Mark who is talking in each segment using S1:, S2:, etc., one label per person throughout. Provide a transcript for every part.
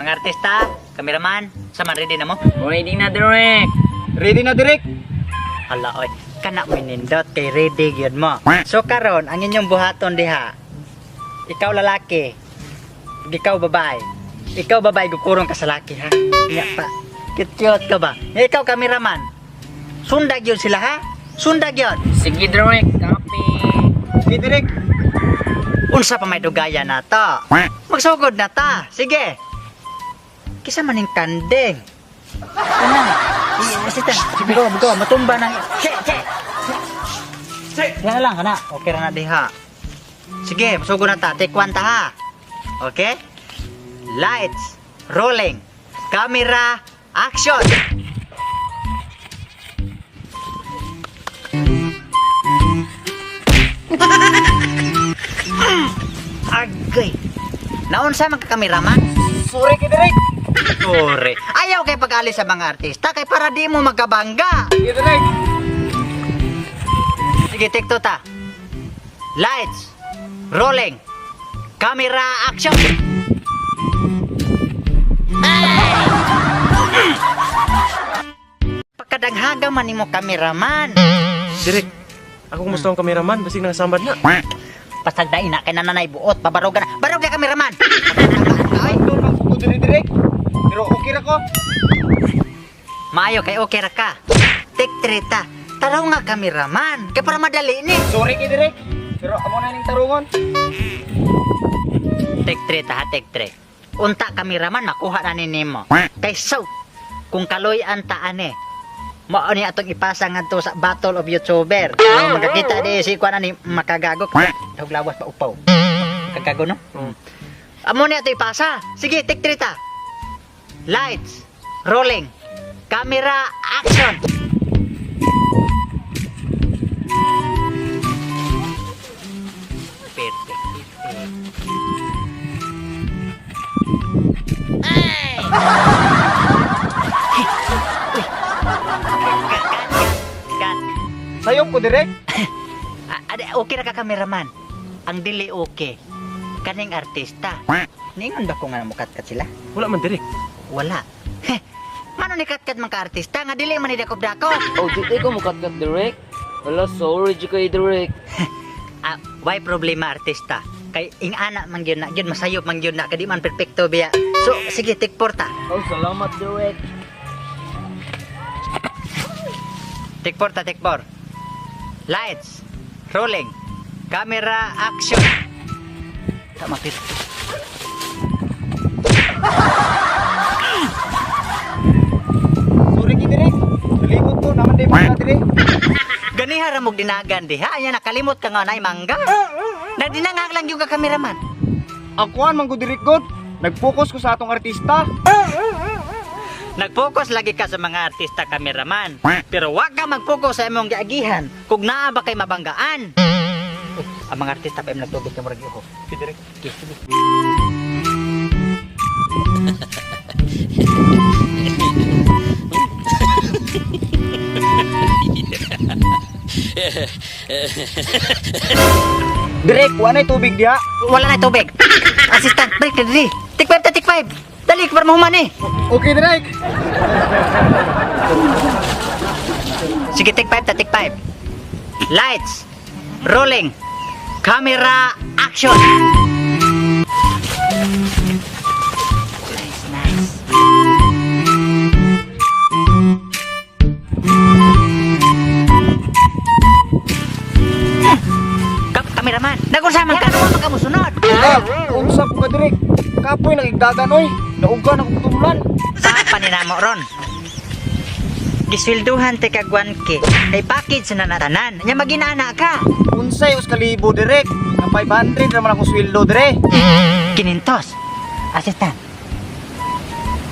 S1: Mga artista, kameraman, saman ready na mo?
S2: Ready na direct.
S3: Ready na direct.
S1: Hala oy, kana mo nindot kay ready gyud mo. So karon ang inyong buhaton diha. Ikaw lalaki, ikaw babae. Ikaw babae gukurong ka sa laki ha. Nya pa. Cute ka ba? Ikaw kameraman. Sundag yun sila ha? Sundag yun.
S2: Sige direct, copy.
S3: Sige direct.
S1: Unsa pa may dugaya na to? Magsugod na ta. Sige. Kisa maning kandeng. Ano? Asitan. Sige ko, matumba nang. Yan lang kana. Okay ra na diha. Sige, masugod na ta. Take one ta ha. Okay? Lights, rolling, camera, action. Agay. Naunsa man ka kameraman?
S3: Sorry kay direct.
S1: Sorry. Ayaw kay pag-alis sa mga artista kay para di mo magkabangga.
S3: Sige direct.
S1: Sige, take two ta. Lights, rolling, camera, action. Pagkadanghaga man nimo kameraman.
S3: Direct. Ako kumusta ang kameraman? Basig nang sambad na.
S1: Pasagdain na kay nanay buot, pabarog na. Barog na kameraman.
S3: Ay, doon lang ko direct. Pero okay ra ko.
S1: Maayo kay okay ra ka. Take three ta. Taraw nga kameraman. Kay para madali ni.
S3: Sorry kay direct. Pero amo na ning tarungon.
S1: Take three ta ha, take three. Unta kameraman makuha na ni nimo. Kay so kung kaloy-an ta ane. Mao ni atong ipasa ngadto sa Battle of YouTuber. Magkakita di si kuan ani makagago. Daog lawas pa upaw. Kagago no? Amo ni ato ipasa. Sige, take three ta. Lights, rolling, camera, action. Perfect. Ay! Cut.
S3: Sayop ko direct.
S1: Okay na ka kameraman. Ang dili okay. Kaning artista. Ningon ba ko nga mukat-kat sila?
S3: Wala man direct.
S1: Wala. Heh. Mano ni kat-kat mga artista nga dili man ni dakop-dakop.
S2: Oh, di ko mukat-kat direct. Wala, sorry di kay direct.
S1: Why problema artista? Kay ing ana man gyud na, gyud masayop man gyud na kadi man perpekto biya. So sige take porta.
S2: Oh, salamat direct.
S1: Take porta, take por. Lights, rolling, camera, action. Tama pit.
S3: Sorry kay direct. Limot ko naman di man direct.
S1: Ganiha ra mog dinagan diha, anya nakalimot ka nga nay mangga. Na dinangag lang yung ka kameraman.
S3: Akuan man ko direct god. Nag-focus ko sa atong artista.
S1: Nag-focus lagi ka sa mga artista kameraman. Pero wag ka mag-focus sa imong giagihan kung naa ba kay mabanggaan. Ang mga artista pa imong nagtubig ka murag yuho.
S3: Direct.
S1: Okay, sige.
S3: Direct, wala na tubig diha.
S1: Wala na tubig. Assistant, break na dali. Take 5 ta, take 5. Dali, para mahuman eh.
S3: Okay direct.
S1: Sige, take 5 ta, take 5. Lights, rolling, camera, action. Nice. Kameraman, nagunsaman ka naman magkamusunod.
S3: Unsa ko ka direct. Kapoy nagigdagan oy. Naugan ako tumulan.
S1: Saan pa ninamo ron? Giswilduhan te kag 1K. Kay package na natanan. Nya maginana ka.
S3: Unsay us kalibo direct. Na 500 naman ako sweldo dire.
S1: Kinintos. Asistan.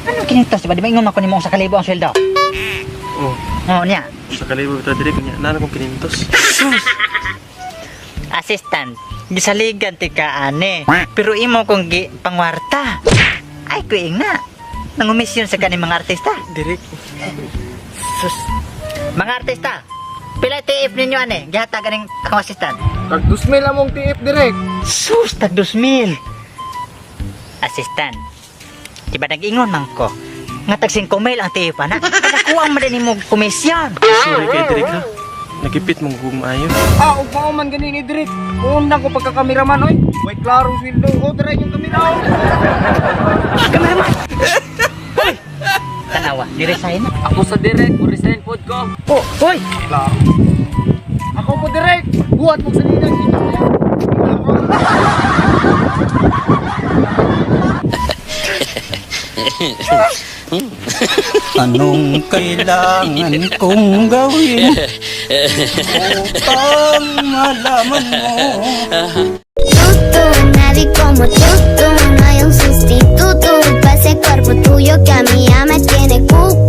S1: Anong kinintos? Diba? Di ba ingon ako ni mo sa kalibo ang sweldo?
S3: Oh,
S1: Oo niya.
S3: sa kalibo bitaw direct nya. Nana kong kinintos.
S1: Assistant. Gisaligan ti ka ane. Pero imo kong pangwarta. Ay ko na. Nangumisyon sa kaning mga artista.
S3: Direct.
S1: Sus. Mga artista. Pila TF ninyo ane? Gihata ganing akong assistant.
S3: Tag 2,000 among TF direct.
S1: Sus, tag 2,000. Assistant. Diba nag-ingon man ko? Nga tag 5 mil ang tiyo pa na. Nakuha mo din mo komisyon.
S4: Sorry kay Direk ha. Nagipit mong gumayo.
S3: Ug mao man gani ni Direk. Unang ko pagkakameraman oy. Way klarong sweldo. O try yung kamera.
S1: Tanawa, niresign na.
S2: Ako sa direct, resign pod ko.
S3: Oh, hoy. Klaro. Ako po Direk. Buhat mo sa linan.
S5: Anong kailangan kong gawin upang malaman mo?
S6: Tutu, nadie como tú, no hay un sustituto para ese cuerpo tuyo que a mí ya me tiene cucu.